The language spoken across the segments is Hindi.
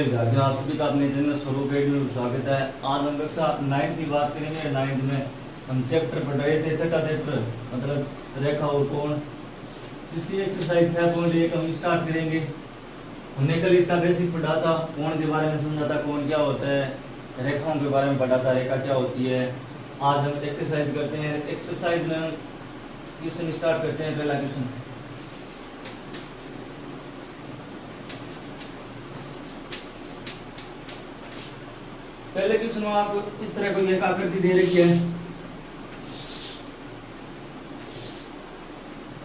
प्यारे विद्यार्थियों, आप सभी का अपने चैनल स्वरूप में स्वागत है। आज हम कक्षा 9 की बात करेंगे। 9 में हम चैप्टर पढ़ रहे थे, छठा चैप्टर मतलब रेखा और कोण, जिसकी एक्सरसाइज 6.1 हम स्टार्ट करेंगे। हमने कल इसका बेसिक पढ़ा था, कोण के बारे में समझा था, कोण क्या होता है, रेखाओं के बारे में पढ़ा था, रेखा क्या होती है। आज हम एक्सरसाइज करते हैं। एक्सरसाइज में हम क्वेश्चन स्टार्ट करते हैं। पहला क्वेश्चन, पहले क्वेश्चन में आपको इस तरह कोई एक आकृति दे रखी है।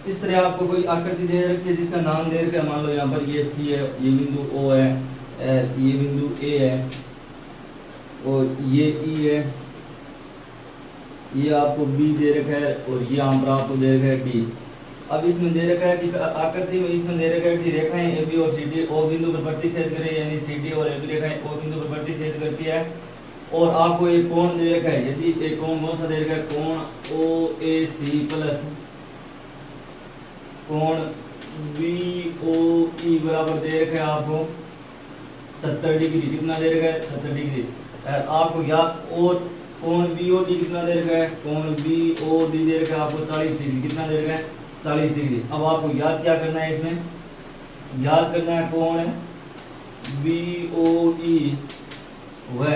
इस तरह आपको कोई आकृति दे रखी है जिसका नाम दे रखा है। मान लो यहाँ पर ये सी है, ये बिंदु ओ है, ये बिंदु ए है और ये ई है, ये आपको बी दे रखा है और ये यहाँ पर आपको दे रखा है डी। अब इसमें दे रखा है कि आकृति में इसमें दे रखा है कि रेखाएं ए बी और सी डी ओ बिंदु पर प्रतिच्छेद करें, यानी सी डी और ए बी रेखाएं ओ बिंदु पर प्रतिच्छेद करती है। और आपको एक कोण दे रखा है। यदि एक कोण कौन सा दे रखा है, कोण ओ ए सी प्लस कोण बी ओ ई बराबर दे रखा है आपको 70 डिग्री। कितना दे रखा है, 70 डिग्री। आपको याद, और कोण बी ओ डी कितना दे रखा है, कोण बी ओ डी दे रखा है आपको 40 डिग्री। कितना दे रखा है, 40 डिग्री। अब आपको याद क्या करना है, इसमें याद करना है कोण बी ओ ई वह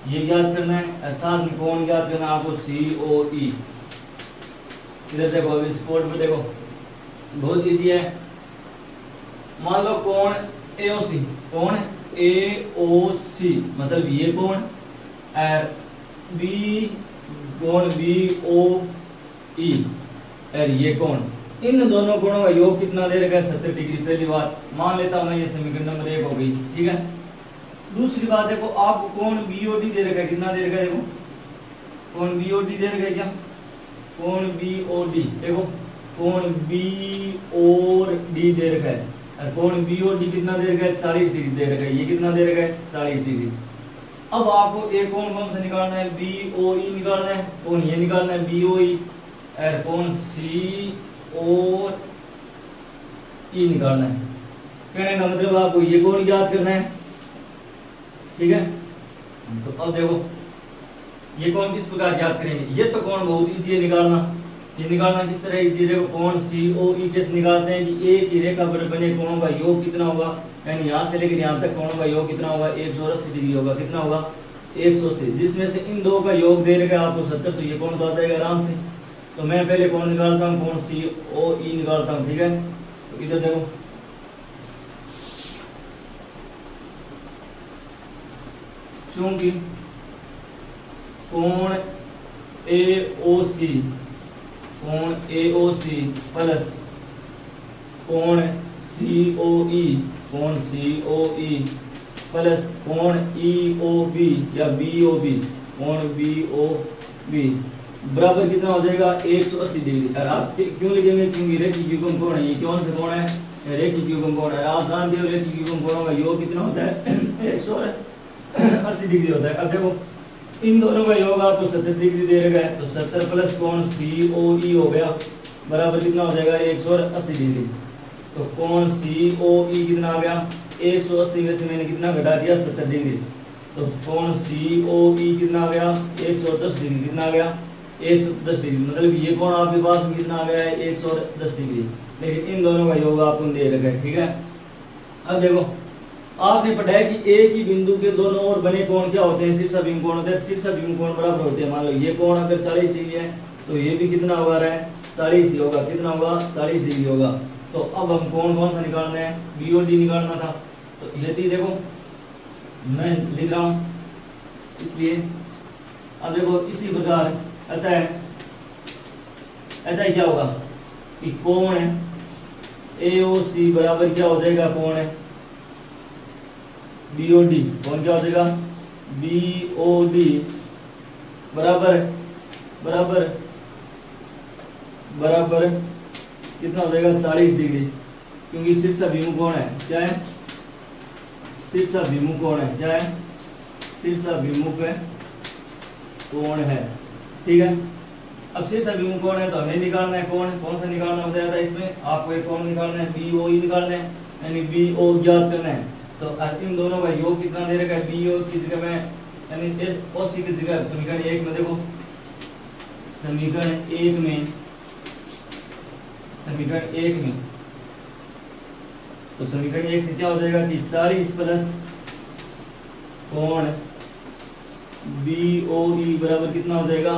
ये याद करना है, और साथ में कोण याद करना है आपको सी ओ ई। इधर देखो, अभी स्पोर्ट पे देखो, बहुत इजी है। मान लो कोण ए ओ सी, कोण ए ओ सी मतलब ये कोण, और बी कोण बी ओ ई और ये कोण, इन दोनों कोणों का योग कितना दे रखा है, 70 डिग्री। पहली बात मान लेता हूं मैं, ये समीकरण नंबर 1 हो गई, ठीक है। दूसरी बात देखो, आपको कोण बीओडी दे रखा है। कितना दे रखा है, देखो कोण बीओडी दे रखा है, क्या कोण बीओडी, देखो कोण बी और डी दे रखा है, और कोण बीओडी कितना दे रखा है, 40 डिग्री दे रखा है। ये कितना दे रखा है, 40 डिग्री। अब आपको एक कोण कौन सा निकालना है, बीओई निकालना है, कोण ये निकालना है बीओई, और कोण सी और ई निकालना है। कहने का मतलब आपको ये कोण याद करना है, ठीक है। तो अब देखो ये कोण किस प्रकार याद करेंगे। ये तो कोण बहुत इजी है निकालना। ये निकालना किस तरह इजी, देखो कोण सी ओ ई कैसे निकालते हैं कि एक ही रेखा पर बने कोणों का योग कितना होगा, यानी यहाँ से लेकर यहाँ तक कोणों का योग कितना होगा, 180 डिग्री होगा। कितना होगा, 180। जिसमें से इन दो का योग दे रखा है आपको 70, तो ये कोण तो आ जाएगा आराम से। तो मैं पहले कोण निकालता हूँ, कोण सी ओ ई निकालता हूँ, ठीक है। तो इधर देखो, चूंकि कोण ए ओ सी, कोण ए ओ सी प्लस कोण सी ओ ई, कोण सी ओ ई प्लस कोण ई ओ बी या बी ओ बी, कोण बी ओ बी बराबर कितना हो जाएगा, 180 डिग्री। और आप क्यों लिखेंगे, क्योंकि रेखीय युग्म कोण है। ये कौन सा कोण है, रेखीय युग्म कोण है। आप जानते हो रेखीय युग्म कोणों का योग कितना होता है, 180 डिग्री होता है। अब देखो इन दोनों का योग आपको 70 डिग्री दे रखा है, तो 70 प्लस कोण सी ओ ई हो गया बराबर कितना हो जाएगा, 180 डिग्री। तो कोण सी ओ ई कितना आ गया, 180 में से मैंने कितना घटा दिया, 70 डिग्री। तो कोण सी ओ ई कितना आ गया, 110 डिग्री। कितना आ गया, 110 डिग्री। मतलब ये कोण आपके पास में कितना आ गया है, 110 डिग्री। लेकिन इन दोनों का योग आपको दे रखा है, ठीक है। अब देखो आपने पढ़ा है कि एक ही बिंदु के दोनों ओर बने कोण क्या होते हैं, शीर्षविम कोण होते हैं। शीर्षविम कोण बराबर होते हैं, मान लो ये कोण अगर 40 डिग्री है तो ये भी कितना होगा रहा है, 40 ही होगा। कितना होगा, 40 डिग्री होगा। तो अब हम कोण कौन सा निकालना है, बीओडी निकालना था। तो यदि देखो मैं लिख रहा हूं इसलिए, अब देखो इसी प्रकार अतः क्या होगा कि कोण एओसी बराबर क्या हो जाएगा, कोण बीओडी, कौन क्या हो जाएगा, बीओडी बराबर बराबर बराबर कितना हो जाएगा, 40 डिग्री। क्योंकि शीर्षाभिमुख कोण है, क्या है, शीर्षाभिमुख कोण है, क्या है, शीर्षाभिमुख कोण है, ठीक है। अब शीर्षाभिमुख कोण है तो हमें निकालना है कोण, कौन सा निकालना बताया था इसमें आपको, एक कोण निकालना है बीओई निकालना है। यानी बी ओ ज्ञात करना है। तो इन दोनों का योग कितना दे रखा है, बी ओ की जगह में यानी ओसी की जगह समीकरण 1 में देखो, समीकरण 1 में तो समीकरण 1 से क्या हो जाएगा कि 40 प्लस कोण BOE बराबर कितना हो जाएगा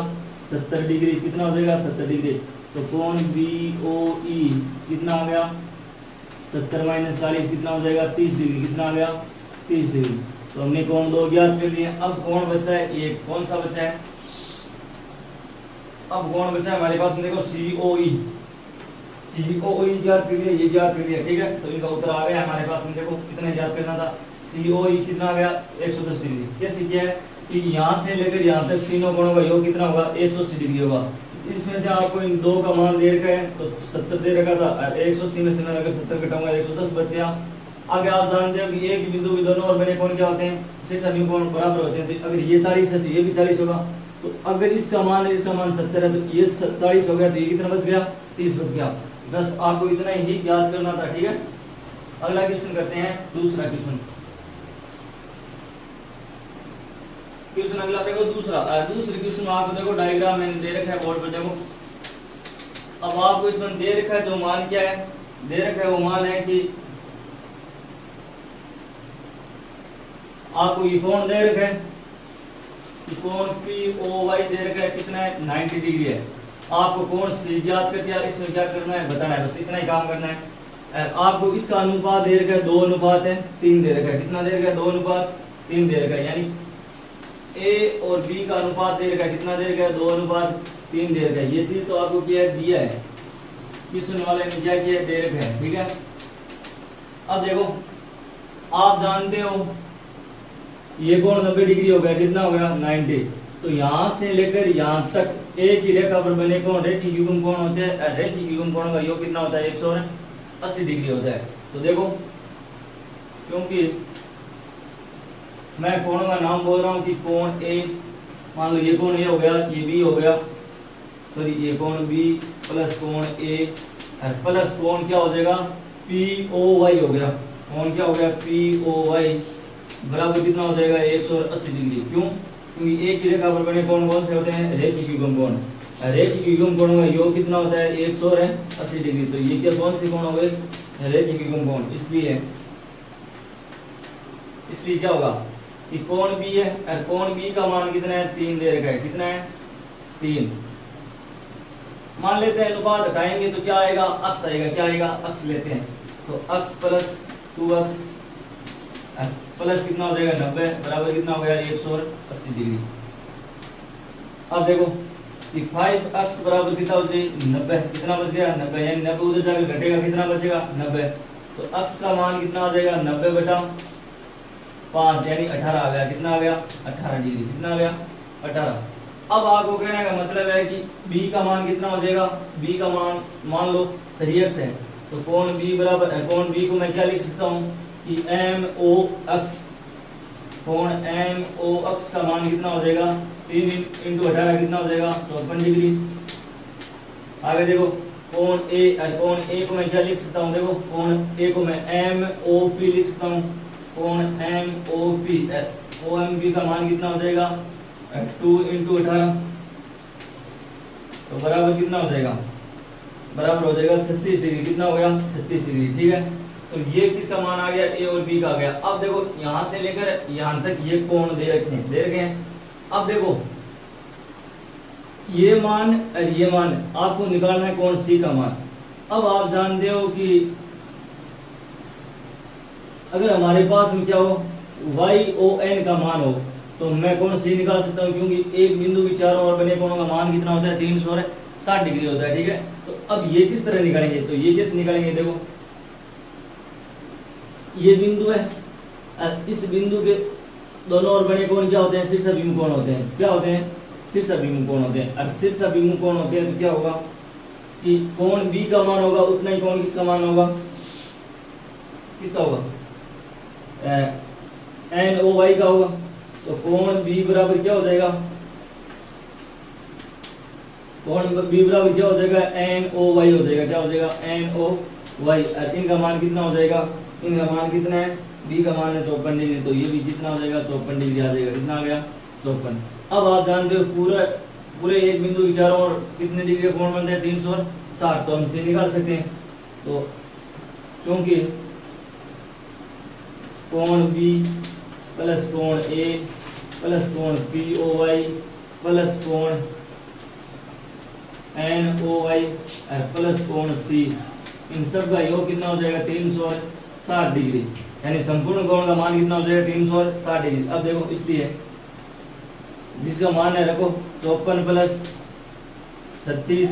70 डिग्री। कितना हो जाएगा 70 डिग्री। तो कोण BOE कितना आ गया 70 माइनस 40 कितना हो जाएगा 30 डिग्री। कितना आ गया 30 डिग्री। तो हमने कोण दो ज्ञात कर लिए। अब कोण बचा है ये कौन सा बचा है, अब कोण बचा है हमारे पास में देखो COE ज्ञात कर लिया, ये ज्ञात कर लिया, ठीक है। तो इनका उत्तर आ गया हमारे पास में देखो कितना ज्ञात करना था, COE कितना आ गया 110 डिग्री। कैसे किया है कि यहाँ से लेकर यहाँ तक तीनों कोणों का योग कितना होगा 180 डिग्री होगा। इसमें से आपको इन दो का मान दे रखा है तो 70 दे रखा था, 180 में से मैं अगर 70 घटाऊंगा 110 बच गया। आगे आप जानते हो कि एक बिंदु के दोनों और बने कोण क्या होते हैं, शीर्ष कोण बराबर होते हैं। तो अगर ये 40 है तो ये भी 40 होगा। तो अगर इसका मान 70 है तो ये 40 हो गया, तो ये कितना बच गया 30 बच गया। बस आपको इतना ही याद करना था, ठीक है। अगला क्वेश्चन करते हैं, दूसरा क्वेश्चन अगला देखो दूसरे क्वेश्चन में आपको देखो डायग्राम मैंने दे रखा है बोर्ड पर देखो। अब आपको इसमें दे रखा है जो मान क्या है, दे रखा है वो मान है कि आपको ये कोण दे रखा है कि कोण POY दे रखा है कितना है 90 डिग्री है। आपको कोण C ज्ञात करके इसमें क्या करना है बताना है, बस इतना ही काम करना है। आपको इसका अनुपात दे रखा है 2:3 दे रखा है। कितना दे रखा है 2:3 दे रखा है, यानी A और B का अनुपात दे रखा है। कितना दे रखा है 2:3 दे रखा है। ये चीज तो आपको क्या दिया है, क्वेश्चन वाले ने क्या किया दे रखा है, ठीक है। अब देखो आप जानते हो ये कोण 90 डिग्री हो गया, कितना हो गया 90। तो यहां से लेकर यहां तक एक ही रेखा पर बने कोण रेखीय युग्म कोण होते हैं। रेखीय युग्म कोण का योग कितना होता है 180 डिग्री होता है। तो देखो क्योंकि मैं कोणों का नाम बोल रहा हूं कि कोण A, मान लो ये कोण A हो गया, ये B हो गया, सॉरी ये कोण B प्लस कोण A प्लस कोण क्या हो जाएगा POY हो गया। कोण क्या हो गया POY बराबर कितना हो जाएगा 180 डिग्री। क्यों? क्योंकि एक ही रेखा पर बने कोण कौन से होते हैं रेखीय युग्म कोण। रेखीय युग्म कोणों का योग कितना होता है 180 डिग्री। तो ये क्या कौन से कोण हो गए रेखीय युग्म कोण। इसलिए क्या होगा कि कोण B है और कोण B का मान कितना है 3 दे रखा है। कितना है 3। मान लेते हैं अनुपात हटाएंगे तो क्या आएगा अक्स आएगा। क्या आएगा अक्स लेते हैं तो अक्स प्लस 2x प्लस कितना हो जाएगा 90 बराबर कितना हो गया 180 डिग्री। अब देखो कि 5x बराबर कितना हो जाएगा 90। कितना बच गया 90, यानी 90 उधर जाकर घटेगा कितना बचेगा 90। तो x का मान कितना आ जाएगा 90/5 यानी 18 आ गया। कितना आ गया 18 डिग्री। कितना आ गया 18। अब आपको कहने का मतलब है कि b का मान कितना हो जाएगा, b का मान लो 3x है। तो कोण b बराबर कोण b को मैं क्या लिख सकता हूँ कि MOX, कोण MOX का मान कितना हो जाएगा 3 × 18 कितना हो जाएगा 54 डिग्री। आगे देखो कोण A को मैं क्या लिख सकता हूँ, देखो कोण A को मैं MOP लिख सकता हूँ। कोण OMP का मान कितना हो जाएगा 2 × 18 तो बराबर कितना हो जाएगा, बराबर हो जाएगा 36 डिग्री। कितना हो गया 36 डिग्री, ठीक है। तो ये किसका मान आ गया A और B का आ गया। अब देखो यहां से लेकर यहां तक ये कोण दे रखे हैं। अब देखो ये मान और ये मान आपको निकालना है कोण C का मान। अब आप जानते हो कि अगर हमारे पास में क्या हो YON का मान हो तो मैं कोण C निकाल सकता हूँ, क्योंकि एक बिंदु के चारों ओर बने कोणों का मान कितना होता है 360 डिग्री होता है, ठीक है। तो अब ये किस तरह निकालेंगे, तो ये कैसे निकालेंगे, देखो ये बिंदु है और इस बिंदु के दोनों ओर बने कोण क्या होते हैं शीर्षाभिमुख कोण होते हैं। क्या होते हैं शीर्षाभिमुख कोण होते हैं। और शीर्षाभिमुख कोण होते हैं तो क्या होगा कि कोण B का मान होगा उतना ही कोण किसका मान होगा, किसका होगा NOY का होगा। तो कोण B बराबर क्या हो जाएगा, कोण B बराबर क्या हो जाएगा NOY हो जाएगा। क्या हो जाएगा NOY और इनका मान कितना हो जाएगा इनका मान कितना है, बी का मान है 54 डिग्री, तो ये भी कितना हो जाएगा 54 डिग्री आ जाएगा। कितना आ गया 54। अब आप जानते हो पूरे एक बिंदु के चारों ओर कितने डिग्री का कोण बनता है 360, तो हम इसे निकाल सकते हैं। तो क्योंकि कोण बी प्लस कोण ए प्लस कोण पी ओ वाई प्लस कोण एन ओ वाई प्लस कोण सी, इन सब का योग कितना हो जाएगा 360 डिग्री, यानी संपूर्ण कोण का मान कितना हो जाएगा 360 डिग्री। अब देखो इसलिए जिसका मान है रखो 54 प्लस 36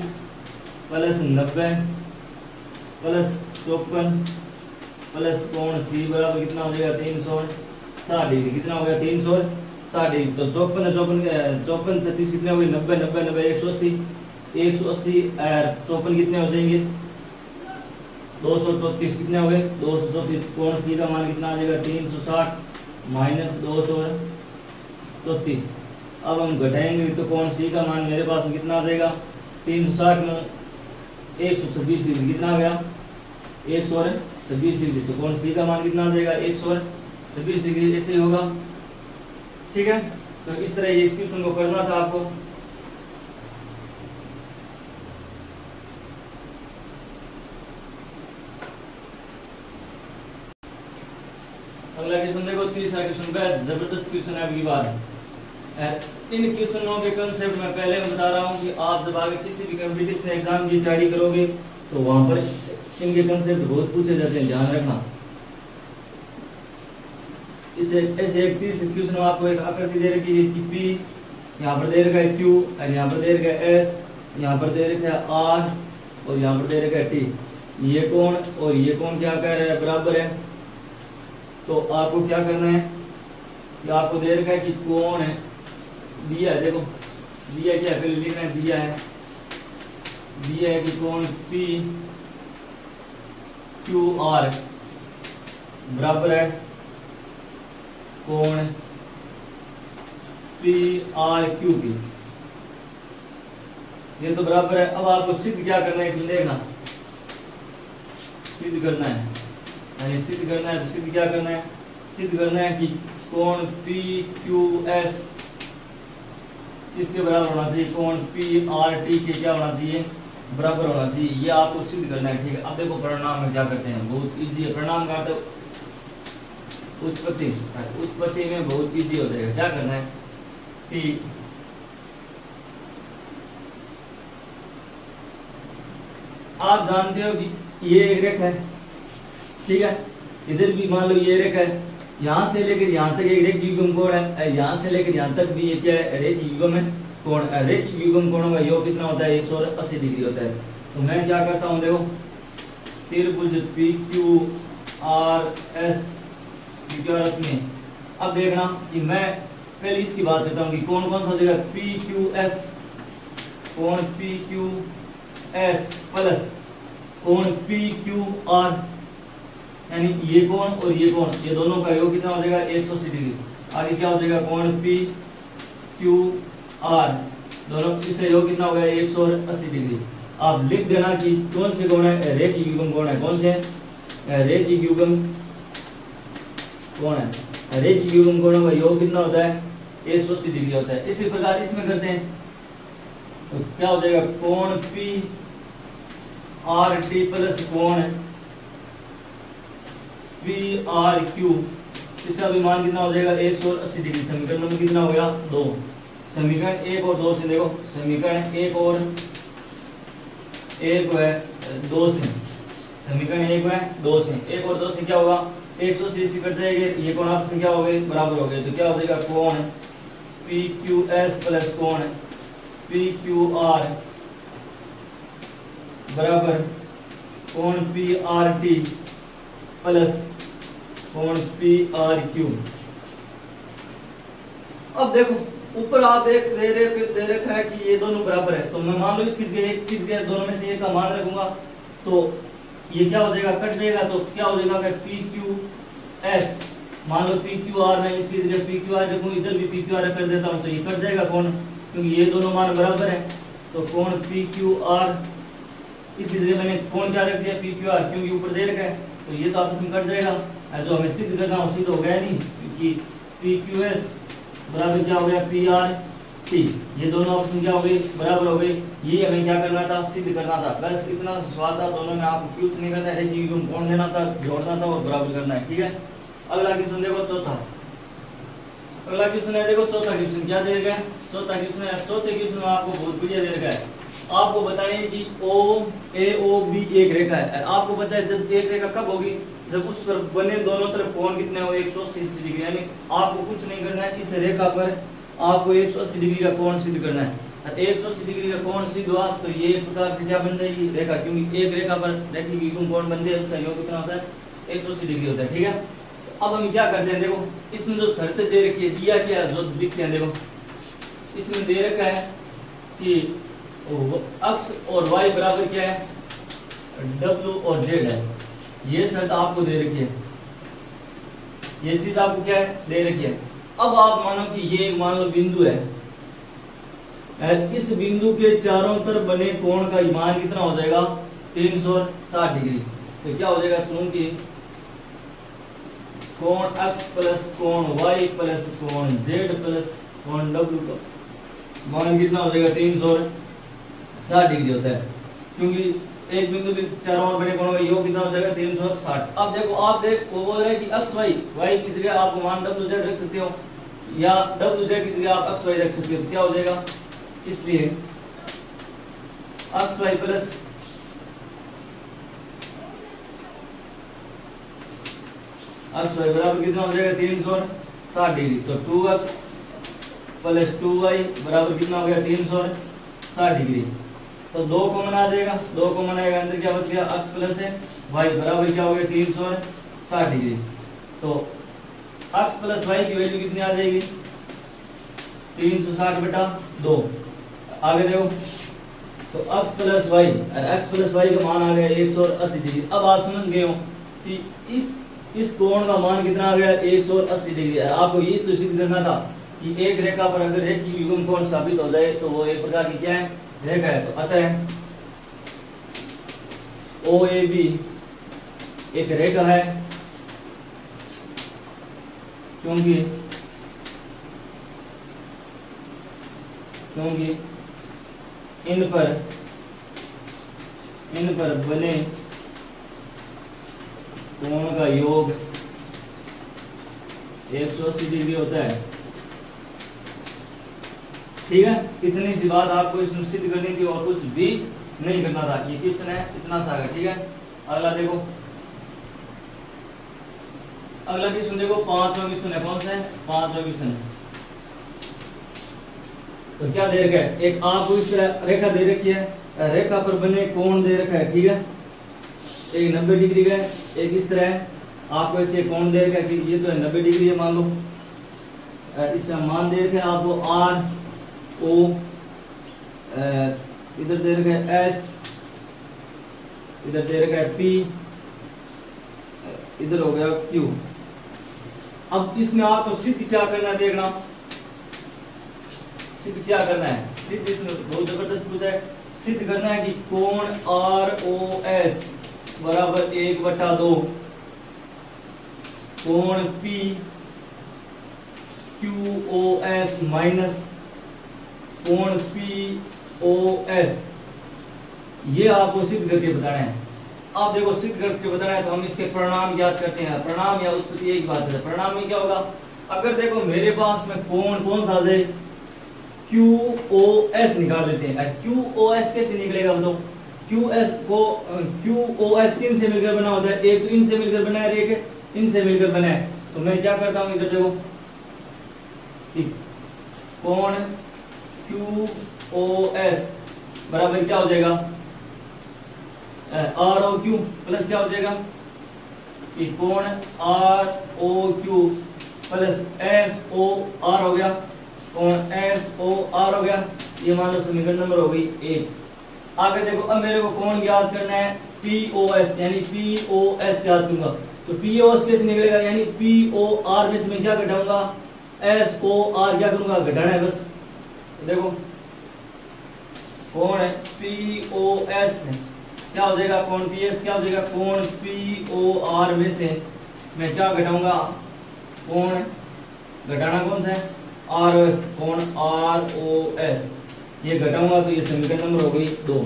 प्लस 90 प्लस 54 प्लस कोण सी बराबर कितना हो जाएगा 360 डिग्री। कितना हो गया 360 डिग्री। तो 54 36 कितने हो गए 90 90 90 180 54 कितने हो जाएंगे 234। कितने हो गए 234। कोण सी का मान कितना आ जाएगा 360 माइनस 234। अब हम घटाएंगे तो कोण सी का मान मेरे पास में कितना आ जाएगा 360 में 126 डिग्री। कितना आ गया 126 डिग्री। तो कोण सी का मान कितना आ जाएगा 126 डिग्री। ऐसे ही होगा, ठीक है। तो इस तरह ये इस क्वेश्चन को करना था आपको। अगला क्वेश्चन देखो, तीसरा क्वेश्चन का जबरदस्त क्वेश्चन है अगली बार। इन क्वेश्चनों के कंसेप्ट में पहले मैं बता रहा हूँ कि आप जब आगे किसी भी कंपटीशन एग्जाम की तैयारी करोगे तो वहां पर इनके कंसेप्ट बहुत पूछे जाते हैं, ध्यान रखना। इसे ऐसे एक तीसरे क्वेश्चन में आपको एक आकृति दे रखी है कि पी, यहाँ पर दे रखा है क्यू, और यहाँ पर दे रखा है एस, यहाँ पर दे रखा है आर, और यहाँ पर दे रखा है टी। ये कोण और ये कोण क्या कह रहा है बराबर है। तो आपको क्या करना है कि आपको दे रखा है कि कोण है दिया है, देखो दिया क्या पहले लिखना है, दिया है कि कोण पी क्यू आर बराबर है कोण पी आर क्यू की, ये तो बराबर है। अब आपको सिद्ध क्या करना है, इसमें देखना सिद्ध करना है, यानी सिद्ध करना है। तो सिद्ध क्या करना है, सिद्ध करना है कि कोण पी क्यू एस किसके बराबर होना चाहिए, कोण पी आर टी के क्या होना चाहिए बराबर होना चाहिए। ये आपको सिद्ध करना है, ठीक है। अब देखो परिणाम में क्या करते हैं, बहुत इजी है। परिणाम का अर्थ उत्पत्ति में बहुत इजी हो जाएगा। क्या करना है कि आप जानते हो कि ये एक रेखा है, ठीक है। इधर भी मान लो ये रेखा है, यहाँ से लेकर यहाँ तक एक रेखीय युग्म कोण है, यहाँ से लेकर यहाँ तक भी ये क्या है रेखीय युग्म है कोण। रेखीय युग्म कोणों का योग कितना होता है 180 डिग्री होता है। तो मैं क्या करता हूँ, देखो त्रिभुज पी क्यू आर एस में अब देखना कि मैं पहले इसकी बात करता हूँ कि कौन कौन सा हो जाएगा पी क्यू एस, कोण पी क्यू एस प्लस कोण पी क्यू आर, यानी ये कोण और ये कोण, ये दोनों का योग कितना हो जाएगा 180 डिग्री। आगे क्या हो जाएगा कोण पी क्यू आर, दोनों इसका योग कितना हो गया 180 डिग्री। आप लिख देना कि कौन से कोण है रेखीय युग्म कोण है, कौन से रेखीय युग्म कोण है। रेखीय युग्म कोणों का योग कितना होता है 180 डिग्री होता है। इसी प्रकार इसमें करते हैं तो क्या हो जाएगा कोण पी आर टी प्लस कोण पी आर क्यू, इसका भी मान कितना हो जाएगा 180 डिग्री। समीकरण नंबर कितना हो गया 2। समीकरण 1 और 2 से देखो, समीकरण 1 और 2 से, समीकरण 1 व 2 से, 1 और 2 से क्या होगा 180 से कट जाएंगे, ये कोण आपस में क्या हो गए बराबर हो गए। तो क्या हो जाएगा कोण पी क्यू एस प्लस कोण पी क्यू आर बराबर कोण पी आर टी प्लस कोण पी आर क्यू। अब देखो ऊपर आप दे रखा है कि ये दोनों बराबर है, तो मैं मान लो किस गए दोनों में से एक का मान रखूंगा, तो ये क्या हो जाएगा कट जाएगा। तो क्या हो जाएगा पी क्यू एस, मान लो पी क्यू आर में इसकी जगह पी क्यू आर रखूँ, इधर भी पी क्यू आर कर देता हूँ, तो ये कट जाएगा कोण, क्योंकि ये दोनों मान बराबर है। तो कोण पी क्यू आर, इसकी जगह मैंने कोण क्या रख दिया पी क्यू आर, क्योंकि ऊपर दे रखा है तो ये तो आपस में कट जाएगा। जो हमें सिद्ध करना वो सिद्ध हो गया नहीं कि पी क्यू एस बराबर क्या हो गया पी आर टी, ये दोनों आपस में क्या हो गई बराबर हो गई। ये हमें क्या करना था सिद्ध करना था, बस इतना सवाल था, दोनों में आपको कुछ नहीं करना है, कौन देना था जोड़ना था और बराबर करना है। ठीक है, अगला क्वेश्चन देखो चौथा, अगला क्वेश्चन है देखो चौथा क्वेश्चन क्या दे रखा है। चौथा क्वेश्चन है, चौथे क्वेश्चन में आपको बहुत बढ़िया दे रखा है, आपको बताना है कि ओ ए ओ बी एक रेखा है। आपको पता है जब एक रेखा कब होगी, जब उस पर बने दोनों तरफ कोण कितने हो 180 डिग्री, यानी आपको कुछ नहीं करना है, इस रेखा पर आपको 180 डिग्री का कोण सिद्ध करना है। 180 डिग्री का कोण सिद्ध हुआ तो ये एक प्रकार से क्या बन जाएगी रेखा, क्योंकि एक रेखा पर रेखी की कोण बनते हैं उसका योग कितना होता है 180 डिग्री होता है। ठीक है, अब हम क्या करते हैं, देखो इसमें जो शर्त दे रखी है, दिया क्या जो लिखते हैं, देखो इसमें दे रखा है कि अक्ष और y बराबर क्या है w और z है, ये शर्त आपको दे रखी है, ये चीज आपको क्या है दे रखी है। अब आप मानो कि ये मान लो बिंदु है, इस बिंदु के चारों तरफ बने कोण का मान कितना हो जाएगा 360 डिग्री। तो क्या हो जाएगा, चूंकि कोण x प्लस कोण y प्लस कोण z प्लस कोण w का मान कितना हो जाएगा 360 डिग्री होता है, क्योंकि एक बिंदु के चारों ओर बने कोणों का योग कितना हो जाएगा 360। अब देखो आप वो बोल रहे हैं कि x y की जगह आप मान w z रख सकते हो या w z की जगह आप x y रख सकते हो, तो क्या हो जाएगा, इसलिए x y plus x y बराबर कितना हो जाएगा 360 डिग्री। तो 2x प्लस 2y बराबर कितना हो गया 360 डिग्री। तो 2 कॉमन आ जाएगा, 2 कॉमन आएगा, अंदर क्या बच गया x प्लस है y बराबर क्या हो गया 360 डिग्री। तो x प्लस y की वैल्यू कितनी आ जाएगी 360 बटा 2। आगे देखो तो x प्लस y का मान आ गया 180 डिग्री। अब आप समझ गए हो कि इस कोण का मान कितना आ गया 180 डिग्री है। आपको ये तो सिद्ध करना था कि एक रेखा पर अगर रेखी युग्म कोण साबित हो जाए तो वो एक प्रकार की क्या है रेखा है। तो अतः OAB एक रेखा है, क्योंकि इन पर बने कोण का योग 180 डिग्री होता है। ठीक है, इतनी सी बात आपको इसमें सिद्ध करनी थी और कुछ भी नहीं करना था। ये क्वेश्चन है इतना सा। ठीक है, अगला देखो, अगला क्वेश्चन देखो, 5वां क्वेश्चन है। कौन सा है 5वां क्वेश्चन है। तो क्या दे रखा है, एक आपको इस तरह रेखा दे रखी है, रेखा पर बने कोण दे रखा है। ठीक है, एक 90 डिग्री का है, एक इस तरह है। आपको ऐसे कोण दे रखा है कि ये तो 90 डिग्री है मान लो, इसका मान दे रखा है आपको R O, इधर दे रखा है S, इधर दे रखा है P, इधर हो गया Q। अब इसमें आपको सिद्ध क्या करना है, देखना सिद्ध क्या करना है। सिद्ध इसमें बहुत जबरदस्त पूछा है, सिद्ध करना है कि कोण ROS बराबर 1/2 कोण PQOS माइनस कोण POS, ये आपको सिद्ध करके बताना है। आप देखो सिद्ध करके बताना है तो हम इसके परिणाम ज्ञात करते हैं। परिणाम या उत्पत्ति एक बात है। परिणाम में क्या होगा, अगर देखो मेरे पास में कोण कौन सा आ जाए QOS निकाल लेते हैं। QOS कैसे निकलेगा बताओ, QOS किन से मिलकर बना होता है, एक तो इनसे मिलकर बना है, एक इनसे मिलकर बना है। तो मैं क्या करता हूं, इधर देखो कोण QOS बराबर क्या हो जाएगा ROQ प्लस क्या हो जाएगा कि कोण ROQ प्लस SOR हो गया, कोण SOR हो गया। ये मान लो समीकरण नंबर हो गई 1। आगे देखो, अब मेरे को कोण याद करना है POS, यानी POS याद करूंगा। तो POS कैसे निकलेगा, यानी POR में से मैं क्या घटाऊंगा SOR क्या करूंगा घटाना है बस। तो देखो कोण POS क्या हो जाएगा कोण पी एस, क्या हो जाएगा कोण पी ओ आर में से मैं क्या घटाऊंगा, कोण घटाना कौन सा है आर ओ एस, कोण आर ओ एस ये घटाऊंगा तो ये समीकरण नंबर हो गई 2।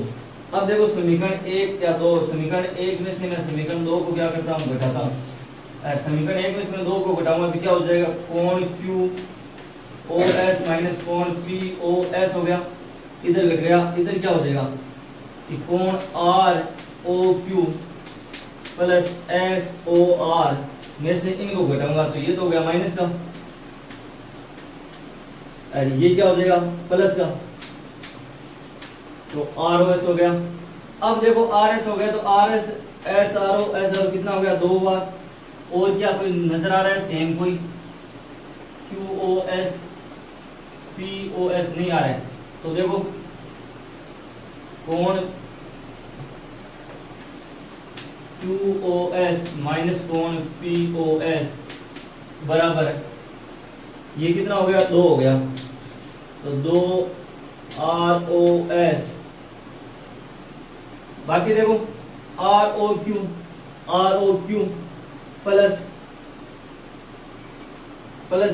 अब देखो समीकरण 1 या 2, समीकरण 1 में से मैं समीकरण 2 को क्या करता हूँ घटाता हूँ, समीकरण 1 में से मैं 2 को घटाऊंगा तो क्या हो जाएगा कोण क्यू ओ एस माइनस कोण पी ओ एस हो गया, इधर घट गया, इधर क्या हो जाएगा कि कोण R O Q plus S O R में से इनको घटाऊंगा तो ये तो हो गया माइनस का, और ये क्या हो जाएगा प्लस का, तो आर ओ एस हो गया। अब देखो आर एस हो गया तो R S S R O कितना हो गया 2 बार, और क्या कोई नजर आ रहा है सेम कोई Q O S P O S नहीं आ रहा है, तो देखो कोण क्यू ओ एस माइनस कोण पी ओ एस बराबर है, ये कितना हो गया 2 हो गया, तो 2 आर ओ एस, बाकी देखो आर ओ क्यू प्लस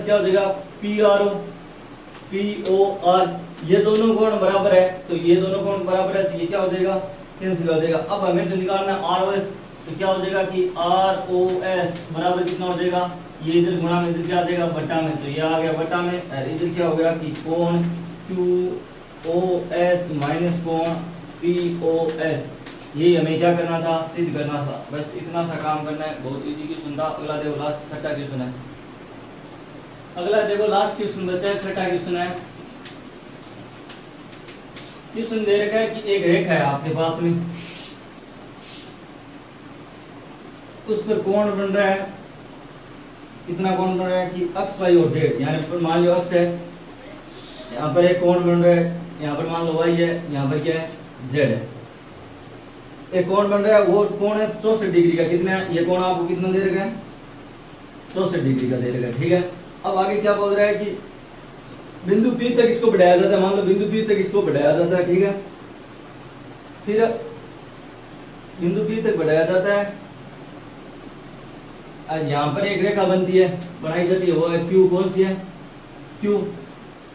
क्या हो जाएगा पी ओ आर, ये दोनों कोण बराबर है तो ये दोनों कोण बराबर है तो ये क्या हो जाएगा कैंसिल हो जाएगा। अब हमें तो निकालना है आर ओ एस, तो क्या हो जाएगा कि आर ओ एस बराबर कितना हो जाएगा, ये इधर गुणा में इधर क्या आ जाएगा बटा में, तो ये आ गया बटा में, और इधर क्या हो गया कि कोण क्यू ओ एस माइनस कोण पी ओ एस, ये हमें क्या करना था सिद्ध करना था, बस इतना सा काम करना है, बहुत इजी क्वेश्चन था। अगला देखो लास्ट छठा क्वेश्चन है, अगला देखो लास्ट क्वेश्चन बचा है छठा क्वेश्चन है। क्वेश्चन दे रखा है कि एक रेखा है आपके पास में, उस पर कोण बन रहा है, कितना कोण बन रहा है कि अक्स वाई और जेड, यानी मान लो अक्स है, यहाँ पर एक कोण बन रहा है, यहाँ पर मान लो वाई है, यहाँ पर क्या है जेड है, एक कोण बन रहा है, वो कोण है 64 डिग्री का, कितना है ये कोण आपको कितना दे रखा है 64 डिग्री का दे रखा है, ठीक है। अब आगे क्या बोल रहा है कि बिंदु P तक इसको बढ़ाया जाता है, मान लो बिंदु P तक इसको बढ़ाया जाता है, ठीक है, फिर बिंदु P तक बढ़ाया जाता है, यहाँ पर एक रेखा बनती है बनाई जाती है, वो है Q, कौन सी है Q।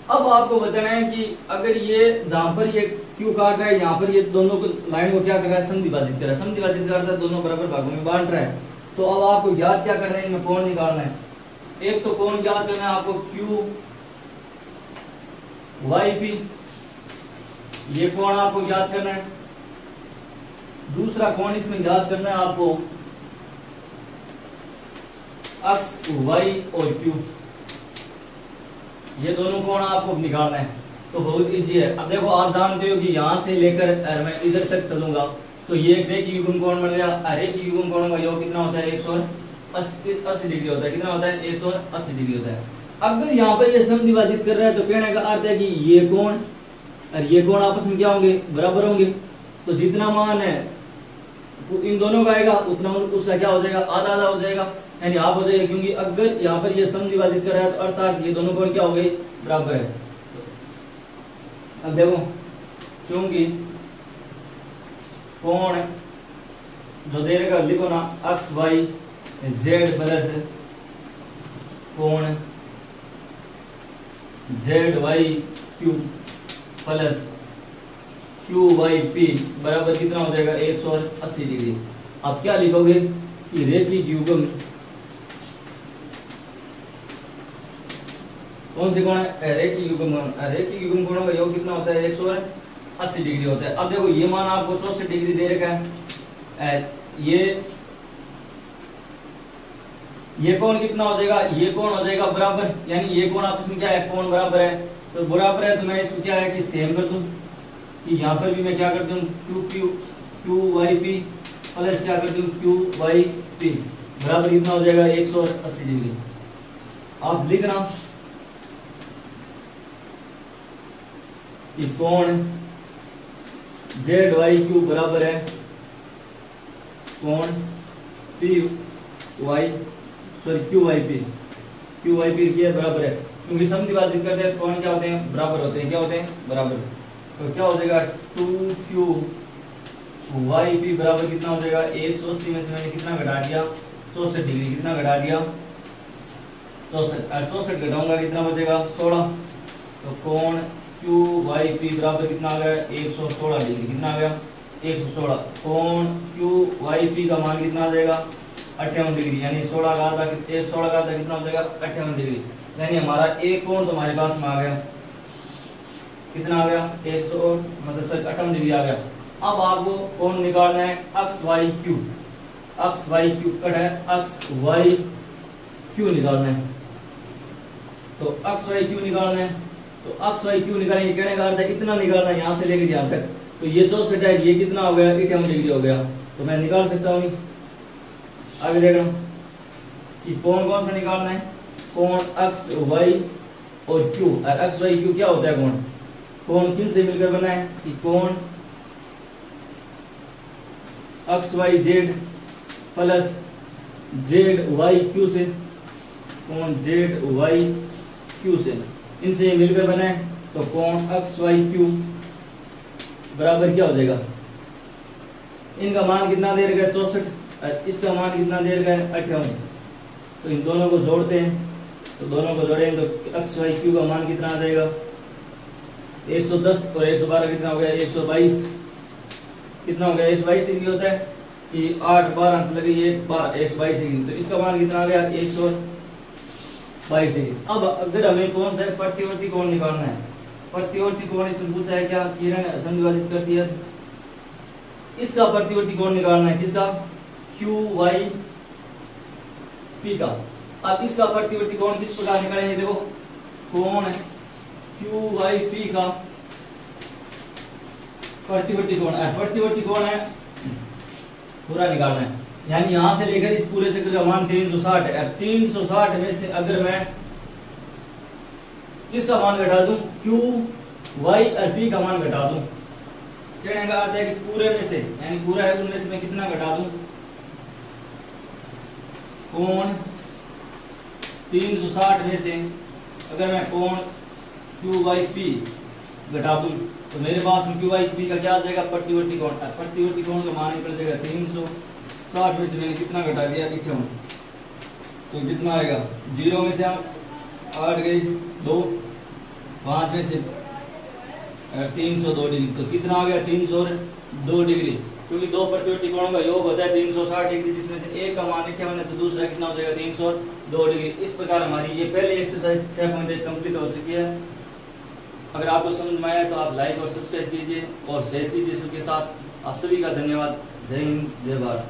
अब आपको बताना है कि अगर ये जहां पर ये Q काट रहा है, यहाँ पर ये दोनों को लाइन को क्या कर रहा है समद्विभाजित कर रहा है, समद्विभाजित करता है दोनों बराबर भागों में बांट रहा है, तो अब आपको याद क्या करना है, इनमें कोण निकालना है, एक तो कोण याद करना है आपको Q वाई पी, ये कोण आपको याद करना है, दूसरा कोण इसमें याद करना है आपको अक्स वाई और Q, ये दोनों कोण आपको निकालना है, तो बहुत इजी है। अब देखो आप जानते हो कि यहाँ से लेकर मैं इधर तक चलूंगा तो ये एक रेखीय युग्म कोण बन गया, रेखीय युग्म कोण का योग कितना होता है 180 डिग्री होता है, कितना होता है 180 डिग्री होता है। अगर यहाँ पर ये समद्विभाजित कर रहा है तो कहने का अर्थ है कि ये कोण और ये कोण आपस में क्या होंगे बराबर होंगे, तो जितना मान है तो इन दोनों का आएगा उतना उसका क्या हो जाएगा आधा आधा हो जाएगा, यानी आप हो जाएगा, क्योंकि अगर यहाँ पर ये समद्विभाजित कर रहा है तो अर्थात ये दोनों कोण क्या हो गए बराबर है। अब देखो चूंकि कोण जो दे रहेगा लिखो ना अक्स वाई जेड प्लस कोण Z Y Q plus Q Y P बराबर कितना हो जाएगा 180 डिग्री। अब क्या लिखोगे कि रेखीय युग्म कौन से कोण है रेखीय युग्म कोणों का योग कितना होता है 180 डिग्री होता है। अब देखो ये मान आपको 64 डिग्री दे रखा है, ये कोण कितना हो जाएगा, ये कोण हो जाएगा बराबर, यानी ये कोण आपस में क्या है कोण बराबर है, तो बराबर है तो मैं इसको क्या है कि सेम कर दूं कि यहाँ पर भी मैं क्या कर दूं क्यू वाई पी प्लस क्या कर दूं क्यू वाई पी बराबर कितना हो जाएगा 180 डिग्री। आप लिखना कि कोण जेड वाई क्यू बराबर है कोण P Y Q Y P क्या बराबर है, क्योंकि समद्विभाजित करते हैं कोण क्या होते हैं बराबर होते हैं, क्या होते हैं बराबर, तो क्या हो जाएगा 2Q वाई पी बराबर कितना हो जाएगा 180 में से मैंने कितना घटा दिया 64 डिग्री, कितना घटा दिया 64, 64 घटाऊंगा कितना बचेगा 16। तो कोण क्यू वाई पी बराबर कितना आ गया 116 डिग्री, कितना आ गया 116। कोण क्यू वाई पी का मान कितना आ जाएगा 58 डिग्री, यानी 16 का आधा कितना हो जाएगा 58 डिग्री, यानी हमारा एक कोण तो हमारे पास में आ गया, कितना आ गया 100 मतलब सर 58 डिग्री आ गया। अब आपको कोण निकालना है अक्स वाई क्यू, अक्स वाई क्यू कट है, अक्स वाई क्यू निकालना है। तो अक्स वाई क्यू निकालना है, तो अक्स वाई क्यू निकालेंगे, कहने का अर्थ है इतना निकालना है यहाँ से लेके यहाँ तक। तो ये 64 है, ये कितना हो गया 58 डिग्री हो गया, तो मैं निकाल सकता हूँ। आगे देखना कि कोण कौन सा निकालना है, कोण अक्स वाई और क्यू। अक्स वाई क्यू क्या होता है कोण, कोण किन से मिलकर बना है कि कोण अक्स Y Z plus Z Y Q से, कोण जेड वाई क्यू से, इनसे मिलकर बना है। तो कोण अक्स वाई क्यू बराबर क्या हो जाएगा, इनका मान कितना दे रखा है 64, इसका मान कितना दे रखा है 58। तो इन दोनों को जोड़ते हैं, तो दोनों को जोड़ेंगे तो अक्स वाई क्यू का मान कितना आ जाएगा 110 और 112 कितना हो गया 122, कितना हो गया 122 डिग्री होता है कि 8 12 से लगे ये 122 डिग्री, तो इसका मान कितना आ गया 122 डिग्री। अब अगर हमें कौन सा प्रतिवर्ती कोण निकालना है, प्रतिवर्ती कोण इसमें पूछा है क्या, किरण संविभाजित कर दिया, इसका प्रतिवर्ती कोण निकालना है, किसका क्यू वाई पी का। अब इसका प्रतिवर्ती कोण किस प्रकार निकालेंगे, देखो कोण क्यू वाई पी का प्रतिवर्ती कोण है पूरा निकालना है, यानी यहां से लेकर इस पूरे चक्र का मान 360 है। 360 में से अगर मैं किसका मान घटा दूं, क्यू वाई और पी का मान घटा दूं, कहने का अर्थ है कि पूरे में से, यानी पूरा है उनमें से मैं कितना घटा दूं, कोण 360 में से अगर मैं कोण क्यू वाई पी घटा दूं तो मेरे पास में क्यू वाई पी का क्या आ जाएगा प्रतिवर्ती कोण। प्रतिवर्ती कोण का मान निकल जाएगा 360 में से मैंने कितना घटा दिया 58, तो कितना आएगा 0 में से हम 8 गए 2, 5 में से 302 डिग्री, तो कितना आ गया 302 डिग्री, क्योंकि दो प्रतिवर्ती कोणों का योग होता है 360 डिग्री, जिसमें से एक का मान 58 है तो दूसरा कितना हो जाएगा 302 डिग्री। इस प्रकार हमारी ये पहले एक्सरसाइज 6.8 कंप्लीट हो चुकी है। अगर आपको समझ में आया तो आप लाइक और सब्सक्राइब कीजिए और शेयर कीजिए सबके साथ। आप सभी का धन्यवाद। जय हिंद, जय भारत।